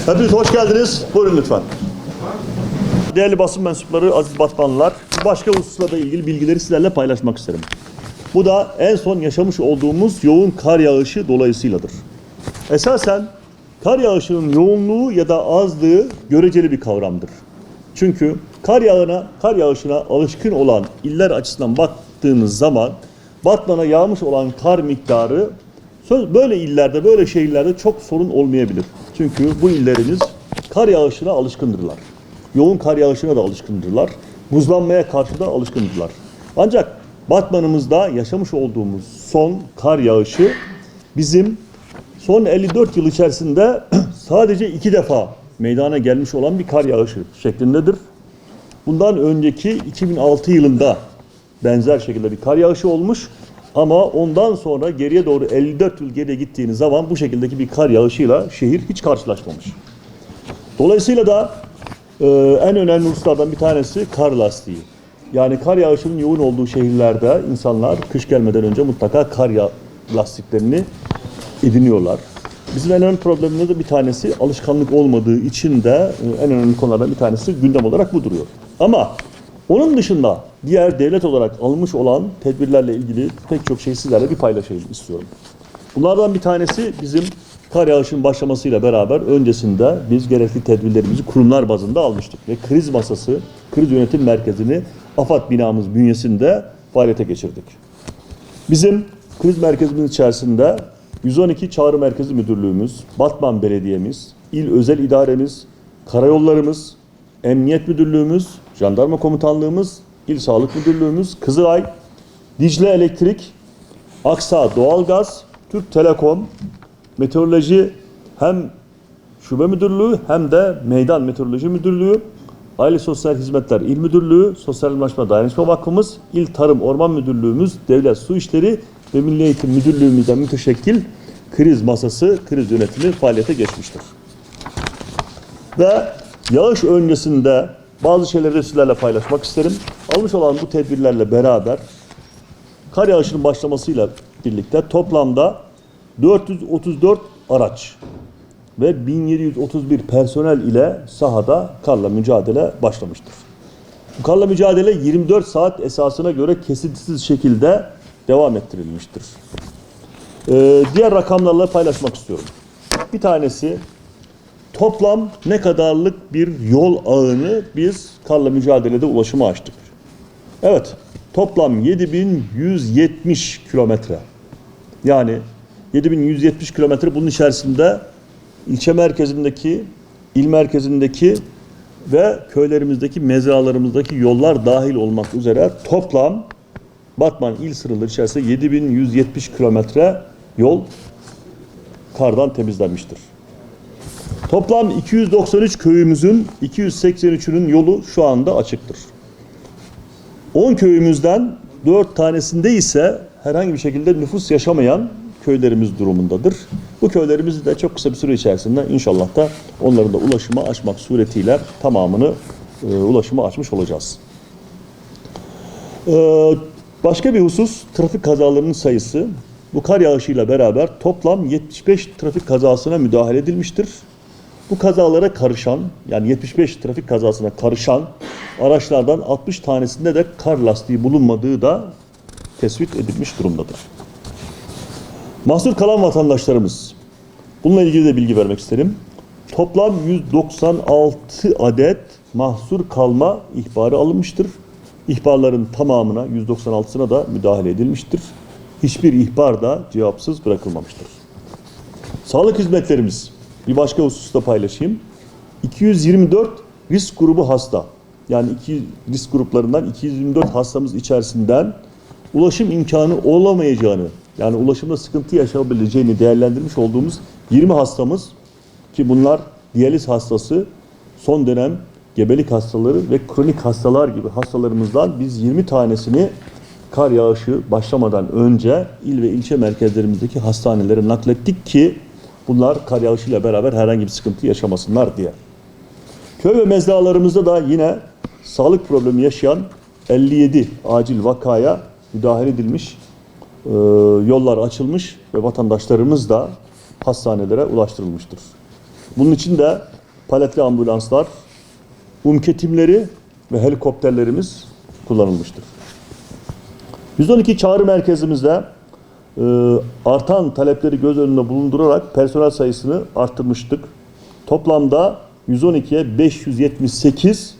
Hepiniz hoş geldiniz. Buyurun lütfen. Değerli basın mensupları, aziz Batmanlılar, başka hususlarla ilgili bilgileri sizlerle paylaşmak isterim. Bu da en son yaşamış olduğumuz yoğun kar yağışı dolayısıyladır. Esasen kar yağışının yoğunluğu ya da azlığı göreceli bir kavramdır. Çünkü kar yağışına alışkın olan iller açısından baktığınız zaman Batman'a yağmış olan kar miktarı böyle illerde, böyle şehirlerde çok sorun olmayabilir. Çünkü bu illerimiz kar yağışına alışkındırlar. Yoğun kar yağışına da alışkındırlar. Buzlanmaya karşı da alışkındırlar. Ancak Batman'ımızda yaşamış olduğumuz son kar yağışı bizim son 54 yıl içerisinde sadece 2 defa meydana gelmiş olan bir kar yağışı şeklindedir. Bundan önceki 2006 yılında benzer şekilde bir kar yağışı olmuş. Ama ondan sonra geriye doğru 54 yıl geriye gittiğiniz zaman bu şekildeki bir kar yağışıyla şehir hiç karşılaşmamış. Dolayısıyla da en önemli hususlardan bir tanesi kar lastiği. Yani kar yağışının yoğun olduğu şehirlerde insanlar kış gelmeden önce mutlaka kar lastiklerini ediniyorlar. Bizim en önemli problemimiz de bir tanesi alışkanlık olmadığı için de en önemli konulardan bir tanesi gündem olarak bu duruyor. Ama onun dışında diğer devlet olarak almış olan tedbirlerle ilgili pek çok şey sizlerle bir paylaşayım istiyorum. Bunlardan bir tanesi bizim kar yağışının başlamasıyla beraber öncesinde biz gerekli tedbirlerimizi kurumlar bazında almıştık. Ve kriz masası, kriz yönetim merkezini AFAD binamız bünyesinde faaliyete geçirdik. Bizim kriz merkezimiz içerisinde 112 Çağrı Merkezi Müdürlüğümüz, Batman Belediye'miz, İl Özel İdaremiz, Karayollarımız, Emniyet Müdürlüğümüz, Jandarma Komutanlığımız, İl Sağlık Müdürlüğümüz, Kızılay, Dicle Elektrik, Aksa Doğalgaz, Türk Telekom, Meteoroloji hem Şube Müdürlüğü hem de Meydan Meteoroloji Müdürlüğü, Aile Sosyal Hizmetler İl Müdürlüğü, Sosyalleşme Dayanışma Vakfımız, İl Tarım Orman Müdürlüğümüz, Devlet Su İşleri ve Milli Eğitim Müdürlüğümüzden müteşekkil kriz masası, kriz yönetimi faaliyete geçmiştir. Ve yağış öncesinde bazı şeyleri de sizlerle paylaşmak isterim. Almış olan bu tedbirlerle beraber kar yağışının başlamasıyla birlikte toplamda 434 araç ve 1731 personel ile sahada karla mücadele başlamıştır. Bu karla mücadele 24 saat esasına göre kesintisiz şekilde devam ettirilmiştir. Diğer rakamlarla paylaşmak istiyorum. Bir tanesi toplam ne kadarlık bir yol ağını biz karla mücadelede ulaşıma açtık. Evet, toplam 7170 kilometre. Yani 7170 kilometre bunun içerisinde ilçe merkezindeki, il merkezindeki ve köylerimizdeki, mezralarımızdaki yollar dahil olmak üzere toplam Batman il sınırları içerisinde 7170 kilometre yol kardan temizlenmiştir. Toplam 293 köyümüzün 283'ünün yolu şu anda açıktır. 10 köyümüzden 4 tanesinde ise herhangi bir şekilde nüfus yaşamayan köylerimiz durumundadır. Bu köylerimizi de çok kısa bir süre içerisinde inşallah da onların da ulaşıma açmak suretiyle tamamını ulaşıma açmış olacağız. Başka bir husus trafik kazalarının sayısı. Bu kar yağışıyla beraber toplam 75 trafik kazasına müdahale edilmiştir. Bu kazalara karışan, yani 75 trafik kazasına karışan araçlardan 60 tanesinde de kar lastiği bulunmadığı da tespit edilmiş durumdadır. Mahsur kalan vatandaşlarımız, bununla ilgili de bilgi vermek isterim. Toplam 196 adet mahsur kalma ihbarı alınmıştır. İhbarların tamamına, 196'sına da müdahale edilmiştir. Hiçbir ihbar da cevapsız bırakılmamıştır. Sağlık hizmetlerimiz, bir başka hususta paylaşayım. 224 risk grubu hasta, yani risk gruplarından 224 hastamız içerisinden ulaşım imkanı olamayacağını, yani ulaşımda sıkıntı yaşayabileceğini değerlendirmiş olduğumuz 20 hastamız, ki bunlar diyaliz hastası, son dönem gebelik hastaları ve kronik hastalar gibi hastalarımızdan biz 20 tanesini kar yağışı başlamadan önce il ve ilçe merkezlerimizdeki hastanelere naklettik ki bunlar kar yağışıyla beraber herhangi bir sıkıntı yaşamasınlar diye. Köy ve mezralarımızda da yine sağlık problemi yaşayan 57 acil vakaya müdahale edilmiş, yollar açılmış ve vatandaşlarımız da hastanelere ulaştırılmıştır. Bunun için de paletli ambulanslar, timleri ve helikopterlerimiz kullanılmıştır. 112 çağrı merkezimizde artan talepleri göz önünde bulundurarak personel sayısını arttırmıştık. Toplamda 112'ye 578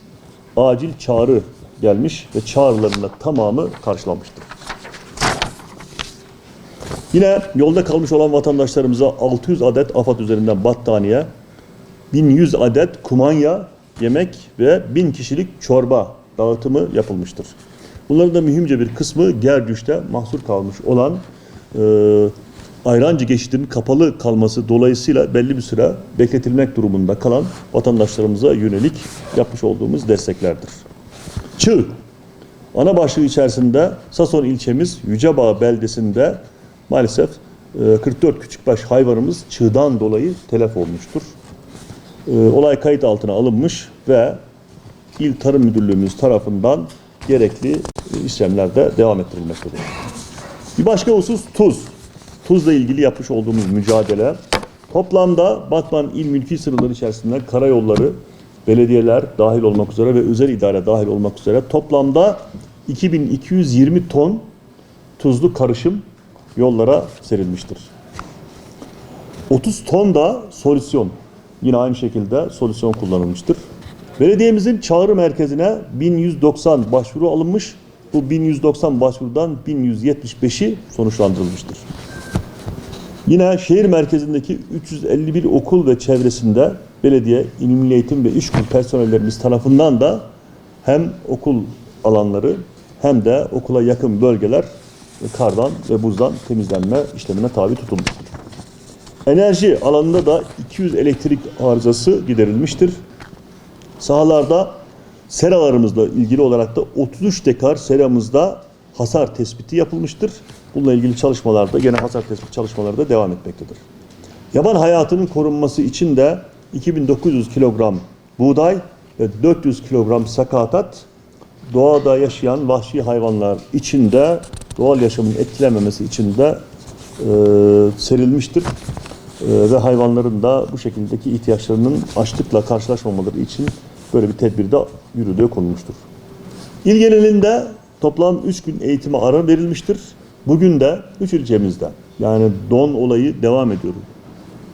acil çağrı gelmiş ve çağrıların da tamamı karşılanmıştır. Yine yolda kalmış olan vatandaşlarımıza 600 adet AFAD üzerinden battaniye, 1100 adet kumanya, yemek ve 1000 kişilik çorba dağıtımı yapılmıştır. Bunların da mühimce bir kısmı Gergüş'te mahsur kalmış olan Ayrancı geçidinin kapalı kalması dolayısıyla belli bir süre bekletilmek durumunda kalan vatandaşlarımıza yönelik yapmış olduğumuz desteklerdir. Çığ. Ana başlığı içerisinde Sason ilçemiz Yücebağ beldesinde maalesef 44 küçükbaş hayvanımız çığdan dolayı telef olmuştur. Olay kayıt altına alınmış ve İl Tarım Müdürlüğümüz tarafından gerekli işlemlerde devam ettirilmektedir. Bir başka husus tuz. Tuzla ilgili yapmış olduğumuz mücadele. Toplamda Batman İl Mülki Sınırları içerisinde karayolları, belediyeler dahil olmak üzere ve özel idare dahil olmak üzere toplamda 2220 ton tuzlu karışım yollara serilmiştir. 30 ton da solüsyon, yine aynı şekilde solüsyon kullanılmıştır. Belediyemizin çağrı merkezine 1190 başvuru alınmış. Bu 1190 başvurudan 1175'i sonuçlandırılmıştır. Yine şehir merkezindeki 351 okul ve çevresinde belediye, İl Milli Eğitim ve İşkur personellerimiz tarafından da hem okul alanları hem de okula yakın bölgeler kardan ve buzdan temizlenme işlemine tabi tutulmuştur. Enerji alanında da 200 elektrik arızası giderilmiştir. Sahalarda seralarımızla ilgili olarak da 33 dekar seramızda hasar tespiti yapılmıştır. Bununla ilgili çalışmalarda, gene hasar tespit çalışmaları da devam etmektedir. Yaban hayatının korunması için de 2900 kilogram buğday ve 400 kilogram sakatat, doğada yaşayan vahşi hayvanlar için de doğal yaşamın etkilenmemesi için de serilmiştir. Ve hayvanların da bu şekildeki ihtiyaçlarının açlıkla karşılaşmamaları için böyle bir tedbir de yürürlüğe konulmuştur. İl genelinde toplam 3 gün eğitime ara verilmiştir. Bugün de 3 ilçemizde yani don olayı devam ediyor.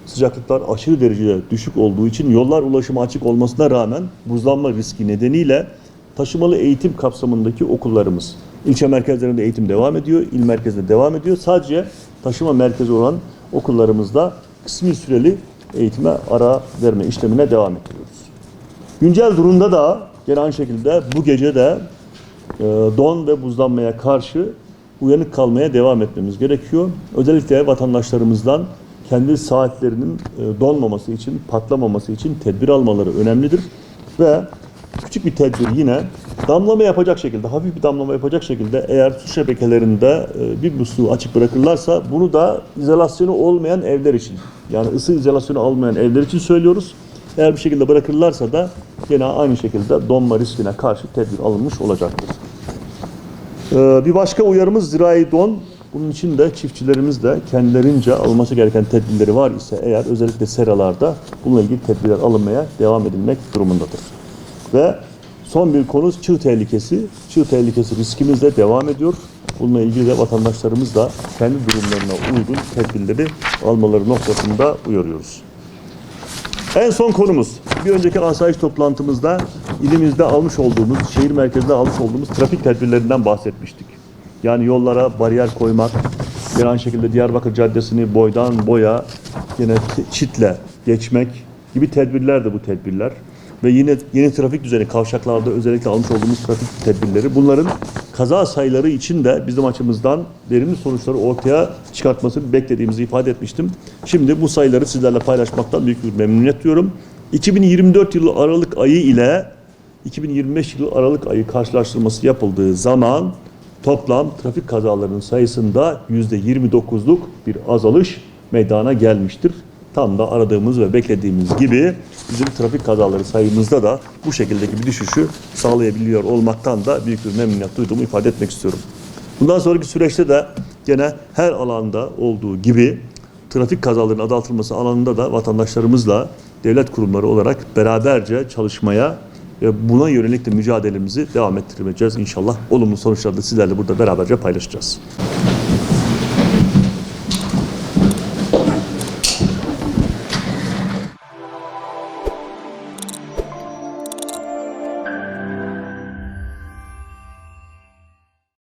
Sıcaklıklar aşırı derecede düşük olduğu için yollar ulaşıma açık olmasına rağmen buzlanma riski nedeniyle taşımalı eğitim kapsamındaki okullarımız ilçe merkezlerinde eğitim devam ediyor, il merkezinde devam ediyor. Sadece taşıma merkezi olan okullarımızda kısmi süreli eğitime ara verme işlemine devam ediyoruz. Güncel durumda da gene aynı şekilde bu gece de don ve buzlanmaya karşı uyanık kalmaya devam etmemiz gerekiyor. Özellikle vatandaşlarımızdan kendi saatlerinin donmaması için, patlamaması için tedbir almaları önemlidir. Ve küçük bir tedbir yine damlama yapacak şekilde, hafif bir damlama yapacak şekilde eğer su şebekelerinde bir musluğu açık bırakırlarsa bunu da izolasyonu olmayan evler için, yani ısı izolasyonu almayan evler için söylüyoruz. Eğer bir şekilde bırakırlarsa da yine aynı şekilde donma riskine karşı tedbir alınmış olacaktır. Bir başka uyarımız zirai don. Bunun için de çiftçilerimiz de kendilerince alınması gereken tedbirleri var ise eğer özellikle seralarda bununla ilgili tedbirler alınmaya devam edilmek durumundadır. Ve son bir konu çığ tehlikesi. Çığ tehlikesi riskimiz de devam ediyor. Bununla ilgili de vatandaşlarımız da kendi durumlarına uygun tedbirleri almaları noktasında uyarıyoruz. En son konumuz, bir önceki asayiş toplantımızda ilimizde almış olduğumuz, şehir merkezinde almış olduğumuz trafik tedbirlerinden bahsetmiştik. Yani yollara bariyer koymak, yine aynı şekilde Diyarbakır Caddesi'ni boydan boya yine çitle geçmek gibi tedbirler de bu tedbirler. Ve yine yeni trafik düzeni kavşaklarda özellikle almış olduğumuz trafik tedbirleri. Bunların kaza sayıları için de bizim açımızdan verimli sonuçları ortaya çıkartmasını beklediğimizi ifade etmiştim. Şimdi bu sayıları sizlerle paylaşmaktan büyük bir memnuniyet duyuyorum. 2024 yılı Aralık ayı ile 2025 yılı Aralık ayı karşılaştırması yapıldığı zaman toplam trafik kazalarının sayısında %29'luk bir azalış meydana gelmiştir. Tam da aradığımız ve beklediğimiz gibi bizim trafik kazaları sayımızda da bu şekildeki bir düşüşü sağlayabiliyor olmaktan da büyük bir memnuniyet duyduğumu ifade etmek istiyorum. Bundan sonraki süreçte de gene her alanda olduğu gibi trafik kazalarının azaltılması alanında da vatandaşlarımızla devlet kurumları olarak beraberce çalışmaya ve buna yönelik de mücadelemizi devam ettireceğiz inşallah. Olumlu sonuçları da sizlerle burada beraberce paylaşacağız.